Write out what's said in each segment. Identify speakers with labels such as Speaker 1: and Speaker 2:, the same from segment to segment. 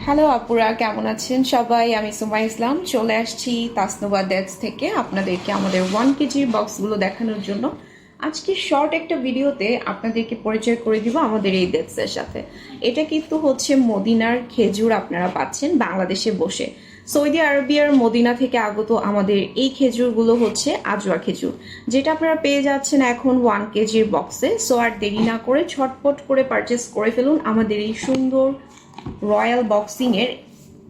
Speaker 1: Hello আপুরা, কেমন আছেন সবাই? আমি সুমাই ইসলাম চলে আসছি তাসনুবা ডেটস থেকে আপনাদেরকে আমাদের 1 কেজির বক্সগুলো দেখানোর জন্য। আজকে শর্ট একটা ভিডিওতে আপনাদেরকে পরিচয় করে দিব আমাদের এই ডেটসের সাথে। এটা কিন্তু হচ্ছে মদিনার খেজুর, আপনারা পাচ্ছেন বাংলাদেশে বসে। সৌদি আরবিয়ার মদিনা থেকে আগত আমাদের এই খেজুরগুলো হচ্ছে আজওয়া খেজুর, যেটা আপনারা পেয়ে যাচ্ছেন এখন 1 কেজির বক্সে। সো আর দেরি না করে ছটপট করে পারচেস করে ফেলুন আমাদের এই সুন্দর রয়্যাল বক্সিং এর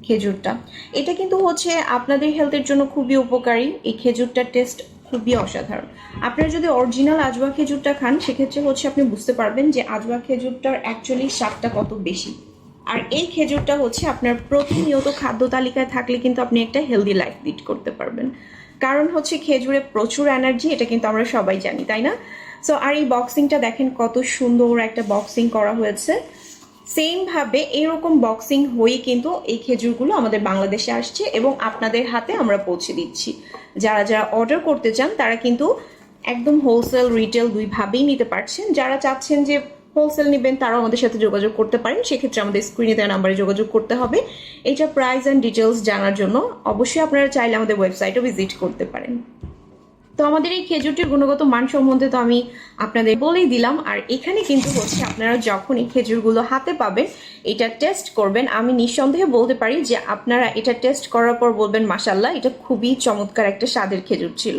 Speaker 1: খেজুরটা। এটা কিন্তু হচ্ছে আপনাদের হেলথের জন্য খুবই উপকারী। এই খেজুরটার টেস্ট খুবই অসাধারণ। আপনারা যদি অরিজিনাল আজওয়া খেজুরটা খান সেক্ষেত্রে হচ্ছে আপনি বুঝতে পারবেন যে আজওয়া খেজুরটার অ্যাকচুয়ালি স্বাদটা কত বেশি। আর এই খেজুরটা হচ্ছে আপনার প্রতিনিয়ত খাদ্য তালিকায় থাকলে কিন্তু আপনি একটা হেলদি লাইফ লিড করতে পারবেন। কারণ হচ্ছে খেজুরে প্রচুর এনার্জি, এটা কিন্তু আমরা সবাই জানি, তাই না? সো আর এই বক্সিংটা দেখেন কত সুন্দর একটা বক্সিং করা হয়েছে। সেম ভাবে এরকম বক্সিং হয়ে কিন্তু এই খেজুরগুলো আমাদের বাংলাদেশে আসছে এবং আপনাদের হাতে আমরা পৌঁছে দিচ্ছি। যারা যারা অর্ডার করতে চান তারা কিন্তু একদম হোলসেল রিটেল দুইভাবেই নিতে পারছেন। যারা চাচ্ছেন যে হোলসেল নেবেন তারাও আমাদের সাথে যোগাযোগ করতে পারেন, সেক্ষেত্রে আমাদের স্ক্রিনে দেওয়া নাম্বারে যোগাযোগ করতে হবে। এটা প্রাইস অ্যান্ড ডিটেলস জানার জন্য অবশ্যই আপনারা চাইলে আমাদের ওয়েবসাইটও ভিজিট করতে পারেন। তো আমাদের এই খেজুরটির গুণগত মান সম্বন্ধে তো আমি আপনাদের বলেই দিলাম। আর এখানে কিন্তু হচ্ছে আপনারা যখন এই খেজুরগুলো হাতে পাবেন, এটা টেস্ট করবেন, আমি নিঃসন্দেহে বলতে পারি যে আপনারা এটা টেস্ট করার পর বলবেন মাশাআল্লাহ, এটা খুবই চমৎকার একটা স্বাদের খেজুর ছিল।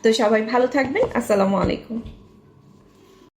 Speaker 1: তো সবাই ভালো থাকবেন, আসসালামু আলাইকুম।